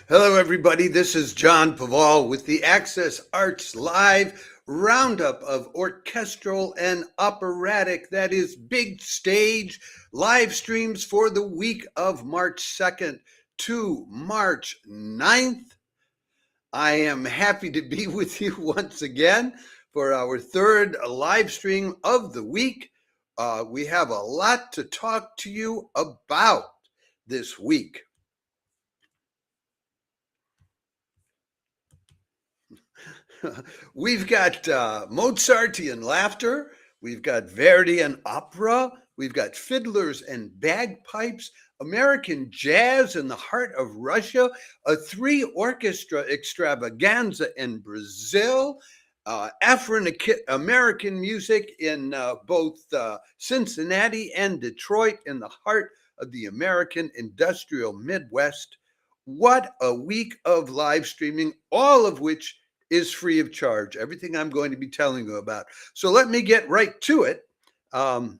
Hello, everybody. This is John Paval with the Access Arts Live roundup of orchestral and operatic, that is, big stage live streams for the week of March 2nd to March 9th. I am happy to be with you once again for our third live stream of the week. We have a lot to talk to you about this week. We've got Mozartian laughter, we've got Verdian opera, we've got fiddlers and bagpipes, American jazz in the heart of Russia, a 3-orchestra extravaganza in Brazil, Afro-American music in both Cincinnati and Detroit in the heart of the American industrial Midwest. What a week of live streaming, all of which is free of charge. Everything I'm going to be telling you about. So let me get right to it. And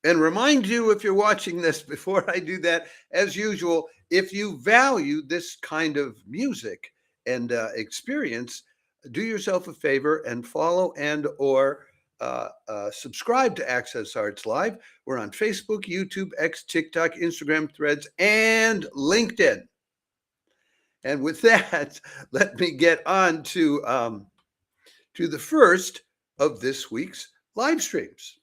remind you, if you're watching this, before I do that, as usual, if you value this kind of music and experience, do yourself a favor and follow and or subscribe to Access Arts Live. We're on Facebook, YouTube, X, TikTok, Instagram, Threads, and LinkedIn. And with that, let me get on to the first of this week's live streams.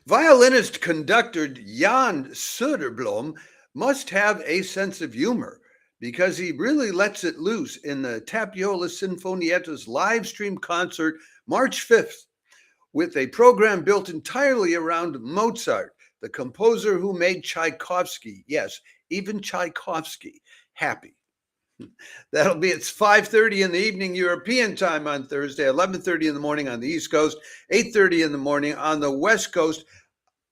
Violinist conductor Jan Söderblom must have a sense of humor because he really lets it loose in the Tapiloa Sinfonietta's live stream concert March 5th with a program built entirely around Mozart, the composer who made Tchaikovsky, yes, even Tchaikovsky, happy. That'll be at 5:30 in the evening European time on Thursday, 11:30 in the morning on the East Coast, 8:30 in the morning on the West Coast.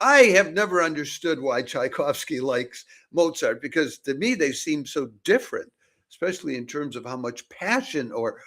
I have never understood why Tchaikovsky likes Mozart, because to me they seem so different, especially in terms of how much passion or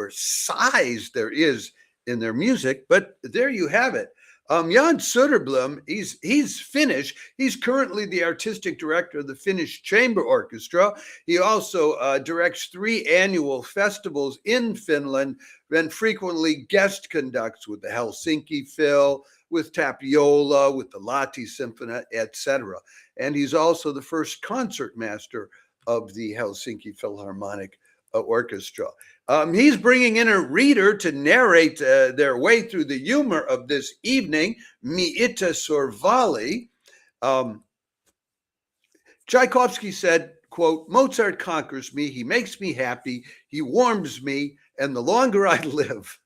size there is in their music. But there you have it. Jan Söderblom, he's Finnish. He's currently the artistic director of the Finnish Chamber Orchestra. He also directs 3 annual festivals in Finland and frequently guest conducts with the Helsinki Phil, with Tapiloa, with the Lahti Symphony, etc. And he's also the first concertmaster of the Helsinki Philharmonic Orchestra. He's bringing in a reader to narrate their way through the humor of this evening, Miita Sorvali. Tchaikovsky said, quote, "Mozart conquers me, he makes me happy, he warms me, and the longer I live,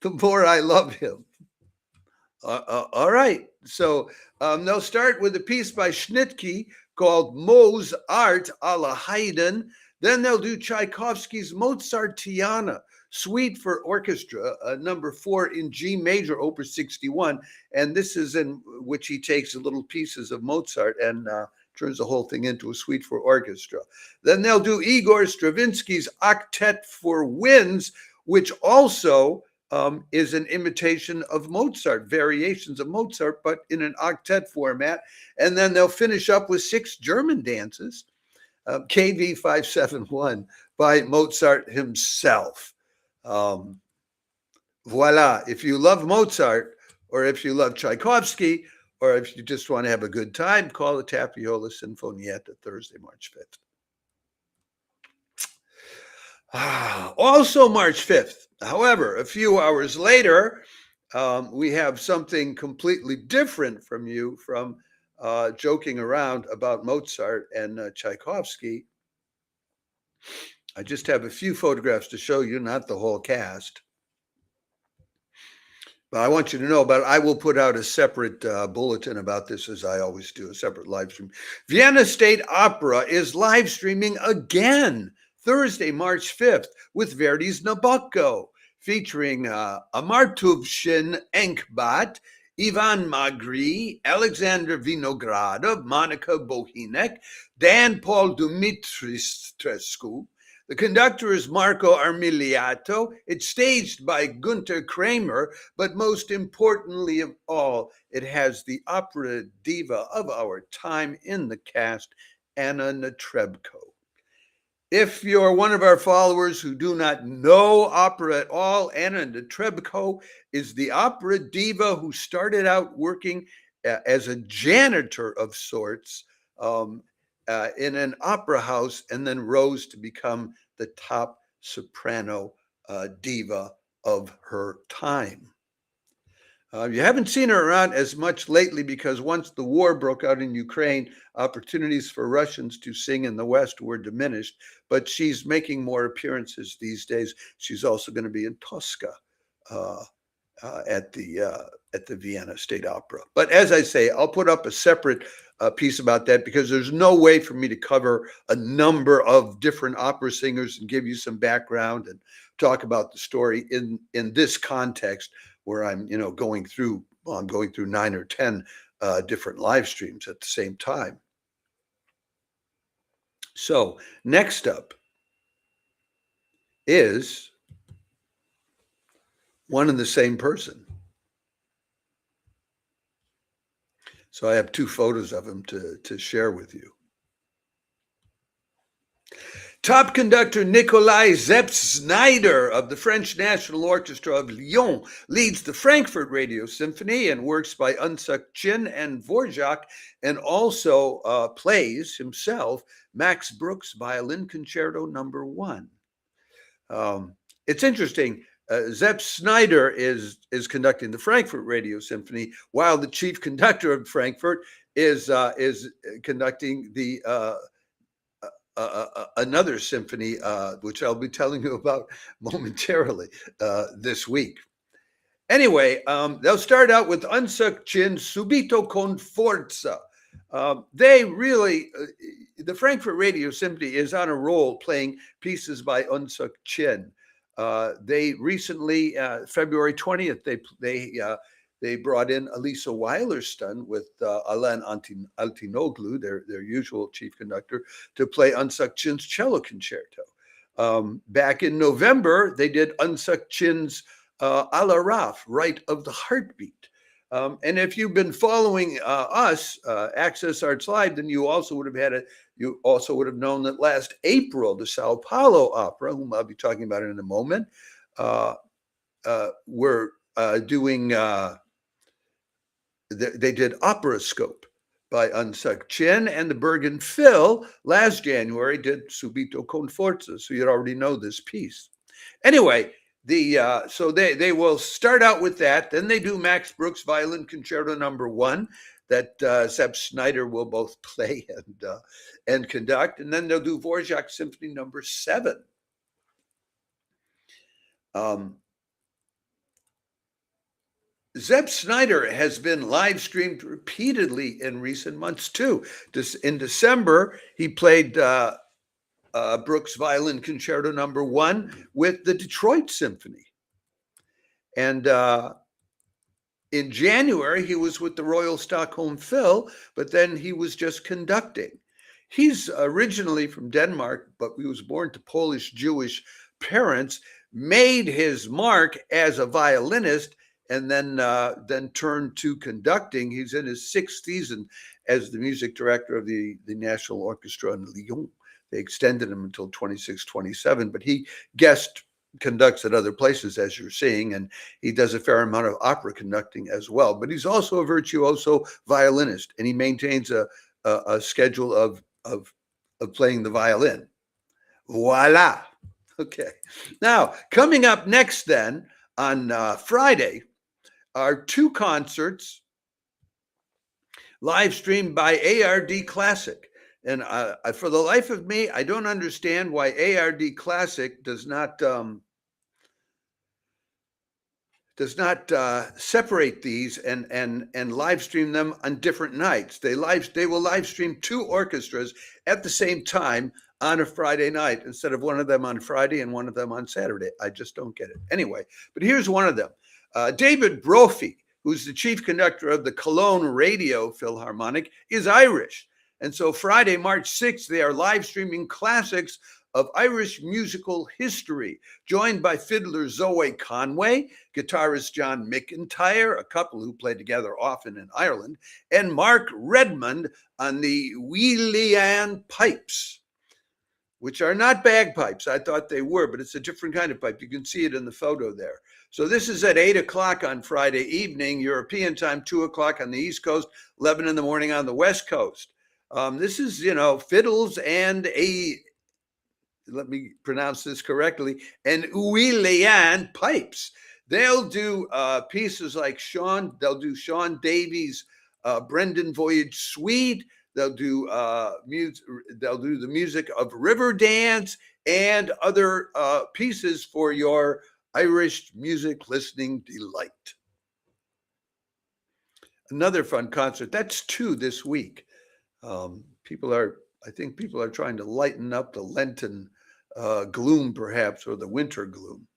the more I love him." All right, so they'll start with a piece by Schnittke called Mozart à la Haydn. Then they'll do Tchaikovsky's Mozartiana, Suite for Orchestra, number 4 in G major, opus 61. And this is in which he takes little pieces of Mozart and turns the whole thing into a suite for orchestra. Then they'll do Igor Stravinsky's Octet for Winds, which also is an imitation of Mozart, variations of Mozart, but in an octet format. And then they'll finish up with 6 German dances. KV 571 by Mozart himself. Voila. If you love Mozart, or if you love Tchaikovsky, or if you just want to have a good time, call the Tapiloa Sinfonietta Thursday, March 5th. Also March 5th. However, a few hours later, we have something completely different from you, from joking around about Mozart and Tchaikovsky. I just have a few photographs to show you, not the whole cast. But I want you to know about it. I will put out a separate bulletin about this, as I always do, a separate live stream. Vienna State Opera is live streaming again Thursday, March 5th with Verdi's NABUCCO, featuring Amartuvshin Enkbat, Ivan Magri, Alexander Vinogradov, Monica Bohinek, Dan Paul Dumitrescu. The conductor is Marco Armiliato. It's staged by Gunter Kramer, but most importantly of all, it has the opera diva of our time in the cast, Anna Netrebko. If you're one of our followers who do not know opera at all, Anna Netrebko is the opera diva who started out working as a janitor of sorts in an opera house and then rose to become the top soprano diva of her time. You haven't seen her around as much lately because once the war broke out in Ukraine, opportunities for Russians to sing in the West were diminished, but she's making more appearances these days. She's also going to be in Tosca at the Vienna State Opera. But as I say, I'll put up a separate piece about that because there's no way for me to cover a number of different opera singers and give you some background and talk about the story in this context where I'm, going through 9 or 10 different live streams at the same time. So next up is one and the same person. So I have 2 photos of him to share with you. Top conductor Nikolaj Szeps-Znaider of the French National Orchestra of Lyon leads the Frankfurt Radio Symphony and works by Unsuk Chin and Dvořák, and also plays himself Max Bruch's Violin Concerto No. 1. It's interesting. Szeps-Znaider is conducting the Frankfurt Radio Symphony, while the chief conductor of Frankfurt is conducting the another symphony, which I'll be telling you about momentarily this week. Anyway, they'll start out with Unsuk Chin, Subito con Forza. They really, the Frankfurt Radio Symphony is on a roll playing pieces by Unsuk Chin. They recently, February 20th, they brought in Elisa Weilerston with Alain Altinoglu, their usual chief conductor, to play Unsuk Chin's cello concerto. Back in November, they did Unsuk Chin's Alaraf, Rite of the Heartbeat. And if you've been following us, Access Arts Live, then you also would have known that last April, the Sao Paulo Opera, whom I'll be talking about in a moment, were doing. They did Operascope by Unsuk Chin, and the Bergen Phil last January did Subito con Forza. So you'd already know this piece. Anyway, so they will start out with that. Then they do Max Bruch's Violin Concerto No. 1 that Szeps-Znaider will both play and conduct, and then they'll do Dvořák Symphony No. 7. Szeps-Znaider has been live streamed repeatedly in recent months too. In December, he played Bruch's Violin Concerto No. 1 with the Detroit Symphony. And in January, he was with the Royal Stockholm Phil, but then he was just conducting. He's originally from Denmark, but he was born to Polish Jewish parents, made his mark as a violinist, and then turned to conducting. He's in his 6th season as the music director of the National Orchestra in Lyon. They extended him until 26, 27, but he guest conducts at other places, as you're seeing, and he does a fair amount of opera conducting as well. But he's also a virtuoso violinist, and he maintains a schedule of playing the violin. Voila. Okay. Now, coming up next then, on Friday, are 2 concerts live streamed by ARD Classic. And for the life of me, I don't understand why ARD Classic does not separate these and live stream them on different nights. They will live stream 2 orchestras at the same time on a Friday night instead of one of them on Friday and one of them on Saturday. I just don't get it. Anyway, but here's one of them. David Brophy, who's the chief conductor of the Cologne Radio Philharmonic, is Irish. And so Friday, March 6th, they are live streaming classics of Irish musical history, joined by fiddler Zoe Conway, guitarist John McIntyre, a couple who played together often in Ireland, and Mark Redmond on the Wheelian pipes, which are not bagpipes. I thought they were, but it's a different kind of pipe. You can see it in the photo there. So this is at 8 o'clock on Friday evening, European time, 2 o'clock on the East Coast, 11 in the morning on the West Coast. This is, fiddles and let me pronounce this correctly, and Wheelian pipes. They'll do pieces like they'll do Sean Davies' Brendan Voyage Suite. They'll do the music of River Dance and other pieces for your Irish music listening delight. Another fun concert. That's 2 this week. I think people are trying to lighten up the Lenten gloom, perhaps, or the winter gloom.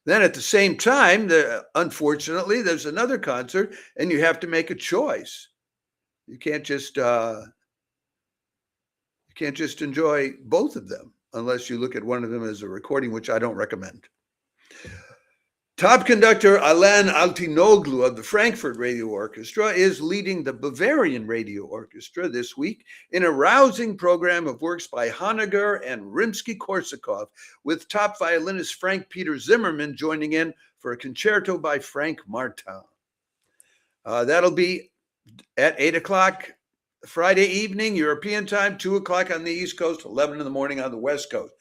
Then at the same time, unfortunately, there's another concert, and you have to make a choice. You can't just enjoy both of them unless you look at one of them as a recording, which I don't recommend. Top conductor Alain Altinoglu of the Frankfurt Radio Orchestra is leading the Bavarian Radio Orchestra this week in a rousing program of works by Honegger and Rimsky-Korsakov, with top violinist Frank Peter Zimmermann joining in for a concerto by Frank Martin. That'll be at 8 o'clock Friday evening, European time, 2 o'clock on the East Coast, 11 in the morning on the West Coast.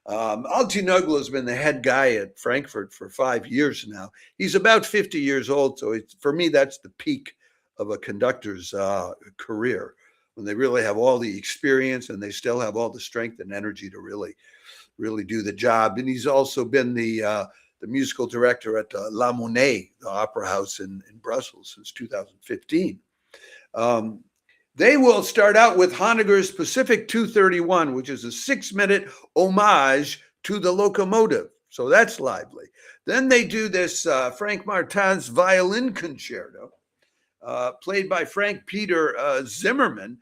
Altinoglu has been the head guy at Frankfurt for 5 years now. He's about 50 years old, so for me, that's the peak of a conductor's career, when they really have all the experience and they still have all the strength and energy to really do the job. And he's also been the musical director at La Monnaie, the opera house in Brussels, since 2015. They will start out with Honegger's Pacific 231, which is a 6-minute homage to the locomotive. So that's lively. Then they do this Frank Martin's violin concerto, played by Frank Peter Zimmermann.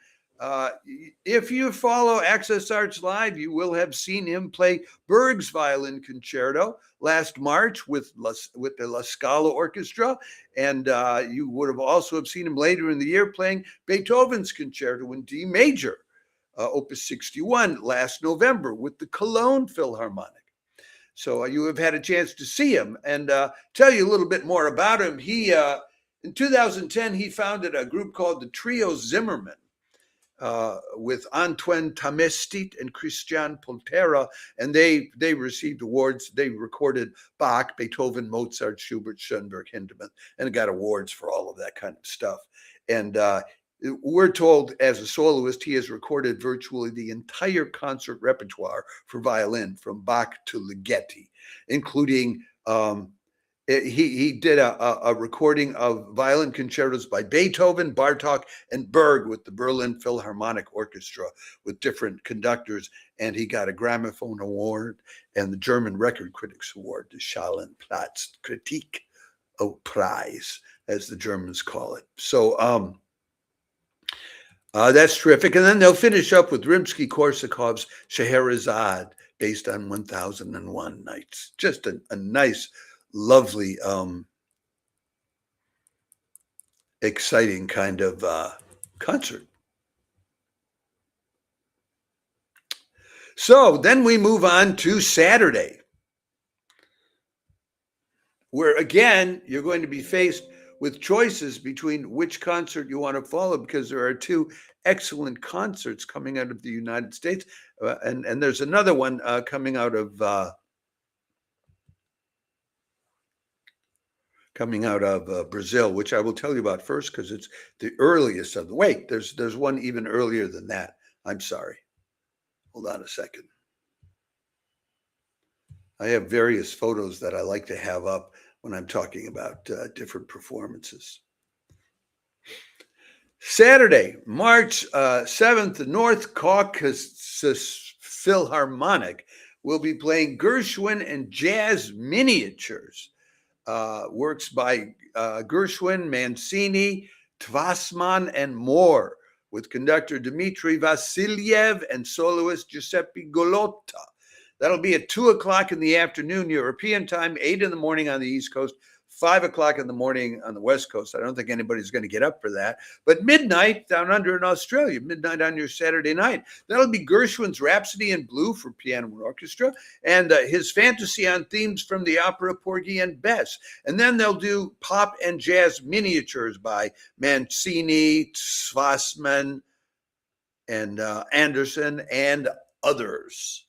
If you follow Access Arts Live, you will have seen him play Berg's violin concerto last March with the La Scala Orchestra, and you would have also seen him later in the year playing Beethoven's concerto in D major, Opus 61, last November with the Cologne Philharmonic. So you have had a chance to see him, and tell you a little bit more about him. He in 2010 he founded a group called the Trio Zimmermann, with Antoine Tamestit and Christian Poltera, and they received awards. They recorded Bach, Beethoven, Mozart, Schubert, Schoenberg, Hindemann, and got awards for all of that kind of stuff. And we're told, as a soloist, he has recorded virtually the entire concert repertoire for violin, from Bach to Ligeti, including he did a recording of violin concertos by Beethoven, Bartók, and Berg with the Berlin Philharmonic Orchestra with different conductors, and he got a Gramophone Award and the German Record Critics Award, the Schalenplatz Kritik Prize, as the Germans call it. So that's terrific. And then they'll finish up with Rimsky-Korsakov's Scheherazade, based on 1001 Nights. Just a nice, lovely, exciting kind of concert. So then we move on to Saturday, where again, you're going to be faced with choices between which concert you want to follow, because there are 2 excellent concerts coming out of the United States. And there's another one coming out of Brazil, which I will tell you about first, because it's the earliest of the. Wait, there's one even earlier than that. I'm sorry. Hold on a second. I have various photos that I like to have up when I'm talking about different performances. Saturday, March 7th, the North Caucasus Philharmonic will be playing Gershwin and Jazz Miniatures. Works by Gershwin, Mancini, Twassman, and more, with conductor Dmitry Vasilyev and soloist Giuseppe Golotta. That'll be at 2 o'clock in the afternoon European time, 8 in the morning on the East Coast, 5 o'clock in the morning on the West Coast. I don't think anybody's going to get up for that. But midnight down under in Australia, midnight on your Saturday night. That'll be Gershwin's Rhapsody in Blue for piano and orchestra, and his fantasy on themes from the opera Porgy and Bess. And then they'll do pop and jazz miniatures by Mancini, Swassman, and Anderson, and others.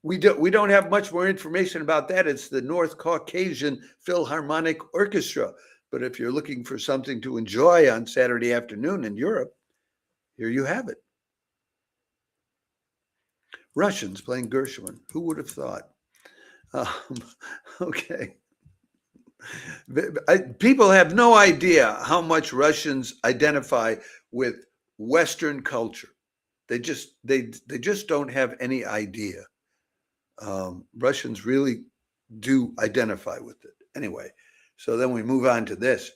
We don't have much more information about that. It's the North Caucasian Philharmonic Orchestra. But if you're looking for something to enjoy on Saturday afternoon in Europe, here you have it. Russians playing Gershwin. Who would have thought? Okay. People have no idea how much Russians identify with Western culture. They just don't have any idea. Russians really do identify with it. Anyway, so then we move on to this.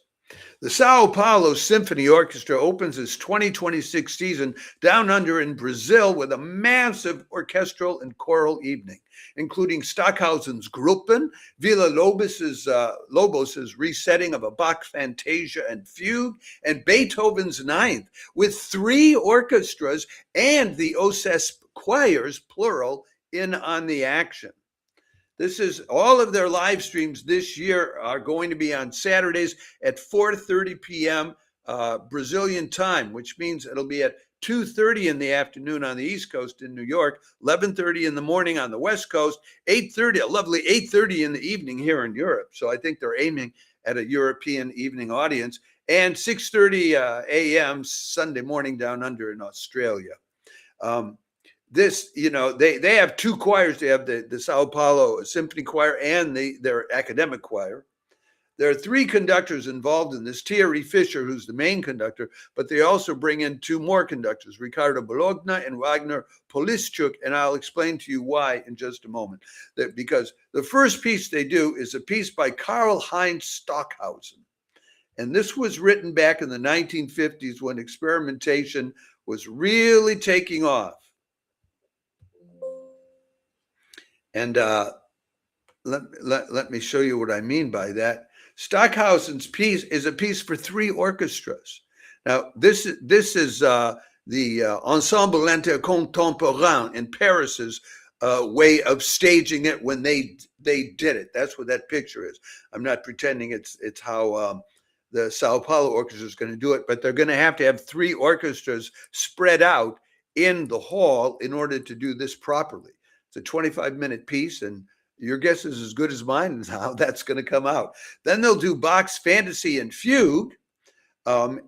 The Sao Paulo Symphony Orchestra opens its 2026 season down under in Brazil with a massive orchestral and choral evening, including Stockhausen's Gruppen, Villa-Lobos's resetting of a Bach Fantasia and Fugue, and Beethoven's Ninth, with 3 orchestras and the OSES choirs, plural, in on the action. This is all of their live streams this year are going to be on Saturdays at 4:30 p.m. Brazilian time, which means it'll be at 2:30 in the afternoon on the East Coast in New York, 11:30 in the morning on the West Coast, 8:30, a lovely 8:30 in the evening here in Europe. So I think they're aiming at a European evening audience, and 6:30 a.m. Sunday morning down under in Australia. This, they have 2 choirs. They have the Sao Paulo Symphony Choir and their academic choir. There are 3 conductors involved in this. Thierry Fischer, who's the main conductor, but they also bring in 2 more conductors, Ricardo Bologna and Wagner Polischuk, and I'll explain to you why in just a moment. Because the first piece they do is a piece by Karl-Heinz Stockhausen. And this was written back in the 1950s when experimentation was really taking off. And let me show you what I mean by that. Stockhausen's piece is a piece for 3 orchestras. Now, this is the Ensemble Intercontemporain in Paris's way of staging it when they did it. That's what that picture is. I'm not pretending it's how the Sao Paulo Orchestra is going to do it, but they're going to have 3 orchestras spread out in the hall in order to do this properly. It's a 25-minute piece, and your guess is as good as mine as how that's going to come out. Then they'll do Bach's Fantasy and Fugue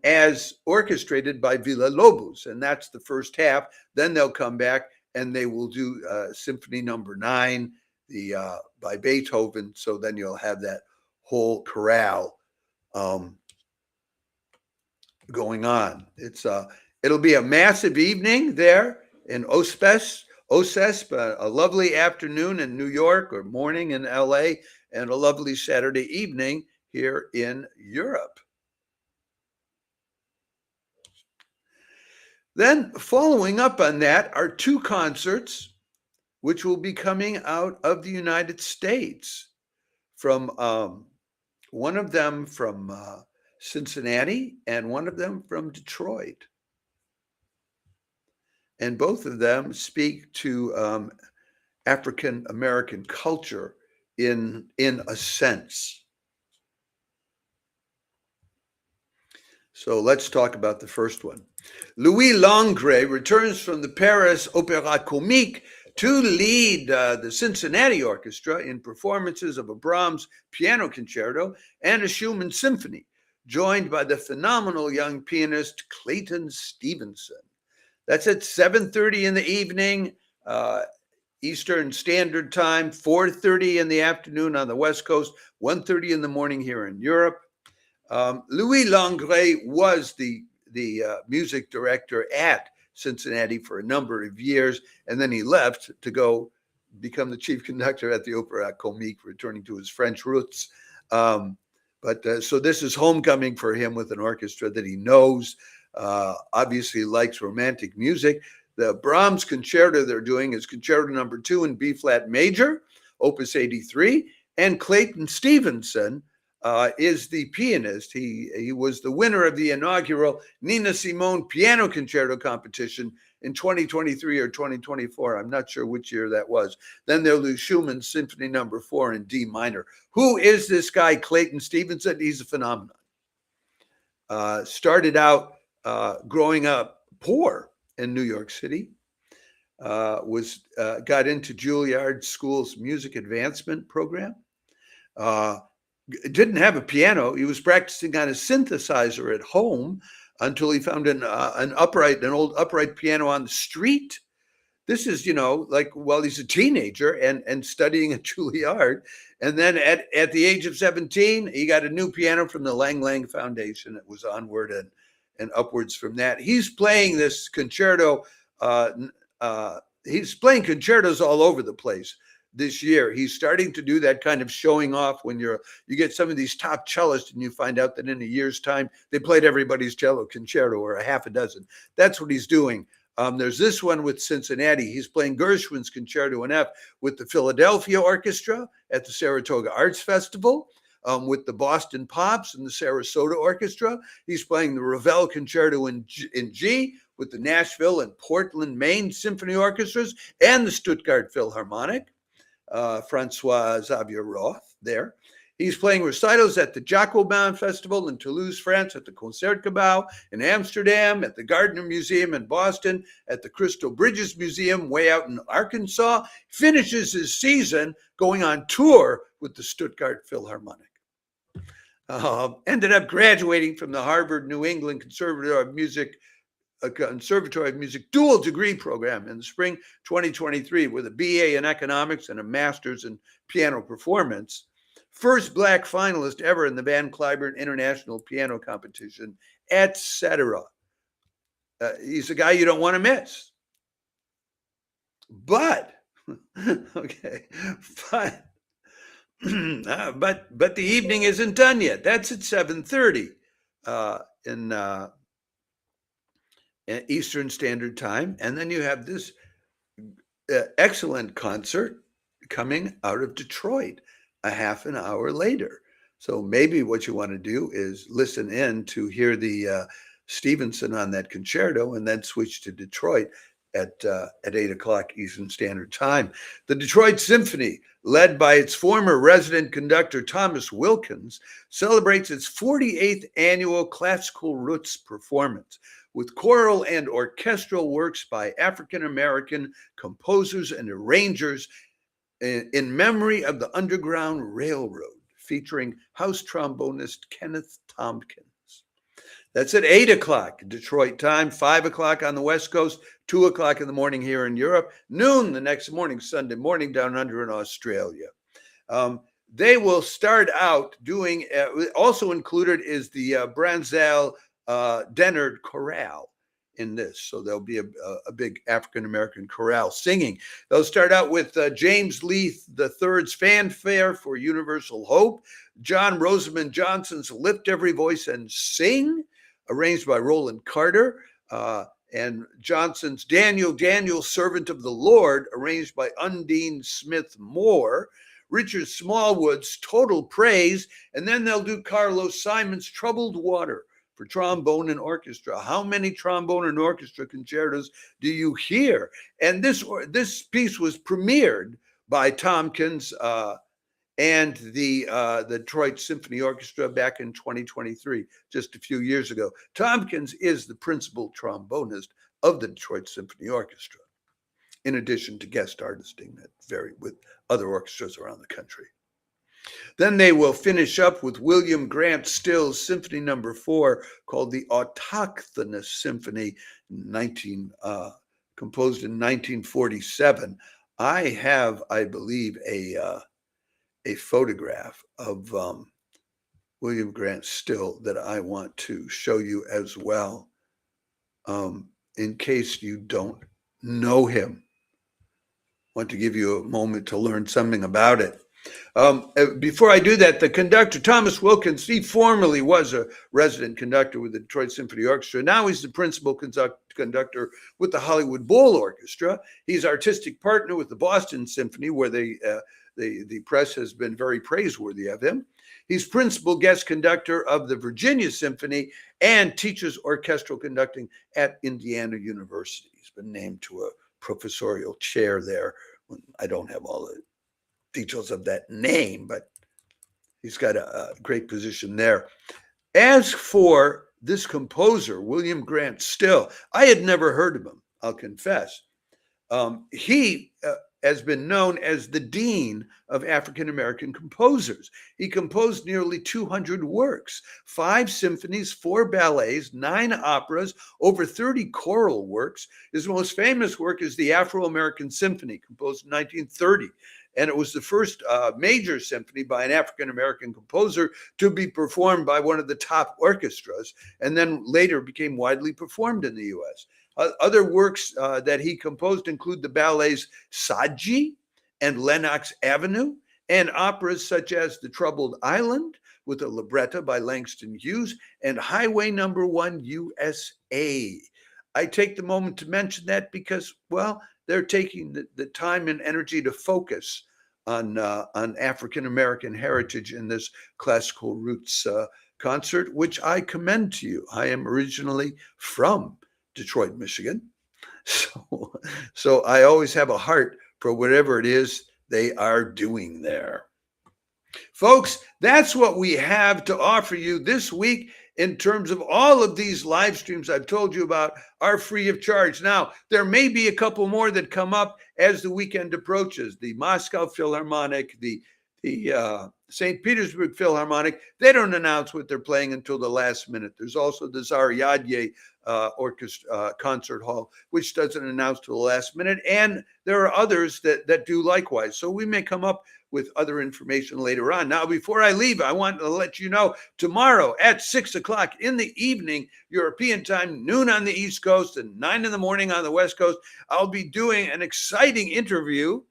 as orchestrated by Villa-Lobos, and that's the first half. Then they'll come back and they will do Symphony Number 9 by Beethoven. So then you'll have that whole chorale going on. It'll be a massive evening there in OSES, a lovely afternoon in New York or morning in LA, and a lovely Saturday evening here in Europe. Then following up on that are 2 concerts which will be coming out of the United States, from one of them from Cincinnati and one of them from Detroit. And both of them speak to African American culture in a sense. So let's talk about the first one. Louis Langret returns from the Paris Opéra Comique to lead the Cincinnati Orchestra in performances of a Brahms piano concerto and a Schumann symphony, joined by the phenomenal young pianist Clayton Stevenson. That's at 7:30 in the evening, Eastern Standard Time, 4:30 in the afternoon on the West Coast, 1:30 in the morning here in Europe. Louis Langret was the music director at Cincinnati for a number of years, and then he left to go become the chief conductor at the Opéra Comique, returning to his French roots. But so this is homecoming for him with an orchestra that he knows, obviously likes romantic music. The Brahms concerto they're doing is Concerto Number 2 in B flat major, Opus 83, and Clayton Stevenson is the pianist. He was the winner of the inaugural Nina Simone Piano Concerto competition in 2023 or 2024. I'm not sure which year that was. Then they'll do Schumann's Symphony Number 4 in D minor. Who is this guy, Clayton Stevenson? He's a phenomenon. Started out growing up poor in New York City. Got into Juilliard School's music advancement program. Didn't have a piano. He was practicing on a synthesizer at home until he found an old upright piano on the street. This is, like while he's a teenager and studying at Juilliard. And then at the age of 17, he got a new piano from the Lang Lang Foundation. It was onward and upwards from that. He's playing this concerto. He's playing concertos all over the place this year. He's starting to do that kind of showing off when you get some of these top cellists and you find out that in a year's time, they played everybody's cello concerto or a half a dozen. That's what he's doing. There's this one with Cincinnati. He's playing Gershwin's Concerto in F with the Philadelphia Orchestra at the Saratoga Arts Festival, with the Boston Pops and the Sarasota Orchestra. He's playing the Ravel Concerto in G with the Nashville and Portland, Maine Symphony Orchestras and the Stuttgart Philharmonic. Francois Xavier Roth there. He's playing recitals at the Jacobin Festival in Toulouse, France, at the Concertgebouw in Amsterdam, at the Gardner Museum in Boston, at the Crystal Bridges Museum way out in Arkansas. Finishes his season going on tour with the Stuttgart Philharmonic. Ended up graduating from the Harvard New England Conservatory of Music dual degree program in the spring 2023 with a BA in economics and a master's in piano performance. First Black finalist ever in the Van Cliburn International Piano Competition, etc. He's a guy you don't want to miss. But, okay, but the evening isn't done yet. That's at 7:30 in Eastern Standard Time. And then you have this excellent concert coming out of Detroit a half an hour later. So maybe what you want to do is listen in to hear the Stevenson on that concerto and then switch to Detroit at 8 o'clock Eastern Standard Time. The Detroit Symphony, led by its former resident conductor Thomas Wilkins, celebrates its 48th annual Classical Roots performance with choral and orchestral works by African-American composers and arrangers in memory of the Underground Railroad, featuring house trombonist Kenneth Tompkins. That's at 8 o'clock Detroit time, 5 o'clock on the West Coast, 2 o'clock in the morning here in Europe, noon the next morning, Sunday morning down under in Australia. They will start out doing, also included is the Branzel Dennard Chorale in this. So there'll be a big African-American chorale singing. They'll start out with James Leith III's Fanfare for Universal Hope, John Rosamond Johnson's Lift Every Voice and Sing, arranged by Roland Carter, and Johnson's Daniel, Servant of the Lord, arranged by Undine Smith Moore, Richard Smallwood's Total Praise, and then they'll do Carlos Simon's Troubled Water for trombone and orchestra. How many trombone and orchestra concertos do you hear? And this piece was premiered by Tompkins and the Detroit Symphony Orchestra back in 2023, just a few years ago. Tompkins is the principal trombonist of the Detroit Symphony Orchestra, in addition to guest artisting with other orchestras around the country. Then they will finish up with William Grant Still's Symphony Number 4, called the Autochthonous Symphony, composed in 1947. I have, I believe, a photograph of William Grant Still that I want to show you as well, in case you don't know him. I want to give you a moment to learn something about it. Before I do that, the conductor, Thomas Wilkins, he formerly was a resident conductor with the Detroit Symphony Orchestra. Now he's the principal conductor with the Hollywood Bowl Orchestra. He's artistic partner with the Boston Symphony, where the press has been very praiseworthy of him. He's principal guest conductor of the Virginia Symphony and teaches orchestral conducting at Indiana University. He's been named to a professorial chair there. I don't have all the details of that name, but he's got a great position there. As for this composer, William Grant Still, I had never heard of him, I'll confess. He has been known as the Dean of African-American composers. He composed nearly 200 works, 5 symphonies, 4 ballets, 9 operas, over 30 choral works. His most famous work is the Afro-American Symphony, composed in 1930. And it was the first major symphony by an African-American composer to be performed by one of the top orchestras, and then later became widely performed in the U.S. Other works that he composed include the ballets Saji and Lenox Avenue, and operas such as The Troubled Island, with a libretto by Langston Hughes, and Highway No. 1 USA. I take the moment to mention that because, well, they're taking the time and energy to focus on African-American heritage in this classical roots concert, which I commend to you. I am originally from Detroit, Michigan. So I always have a heart for whatever it is they are doing there. Folks, that's what we have to offer you this week in terms of all of these live streams I've told you about are free of charge. Now, there may be a couple more that come up as the weekend approaches. The Moscow Philharmonic, the St. Petersburg Philharmonic, they don't announce what they're playing until the last minute. There's also the Zaryadye Orchestra Concert Hall, which doesn't announce till the last minute. And there are others that do likewise. So we may come up with other information later on. Now, before I leave, I want to let you know tomorrow at 6 o'clock in the evening, European time, noon on the East Coast and 9 in the morning on the West Coast, I'll be doing an exciting interview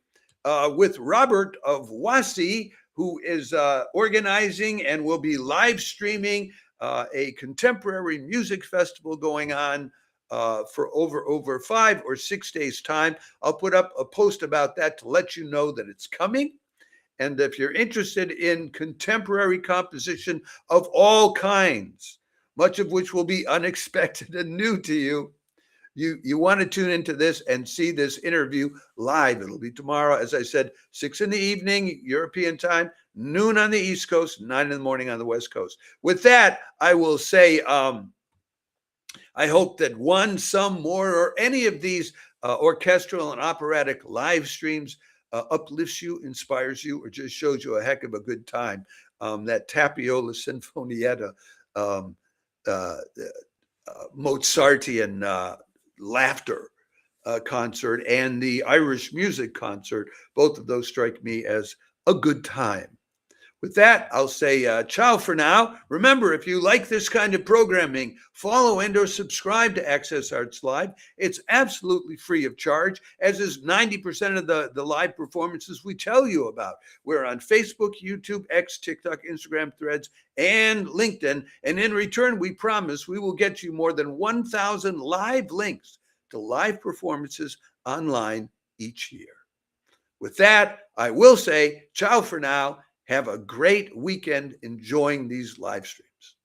with Robert of Wasi, who is organizing and will be live streaming a contemporary music festival going on for over 5 or 6 days' time. I'll put up a post about that to let you know that it's coming. And if you're interested in contemporary composition of all kinds, much of which will be unexpected and new to you, you want to tune into this and see this interview live. It'll be tomorrow, as I said, 6 in the evening, European time, noon on the East Coast, 9 in the morning on the West Coast. With that, I will say, I hope that one, some, more, or any of these orchestral and operatic live streams uplifts you, inspires you, or just shows you a heck of a good time. That Tapiloa Sinfonietta, Mozartian laughter concert, and the Irish music concert, both of those strike me as a good time. With that, I'll say ciao for now. Remember, if you like this kind of programming, follow and or subscribe to Access Arts Live. It's absolutely free of charge, as is 90% of the live performances we tell you about. We're on Facebook, YouTube, X, TikTok, Instagram, Threads, and LinkedIn. And in return, we promise we will get you more than 1,000 live links to live performances online each year. With that, I will say ciao for now. Have a great weekend enjoying these live streams.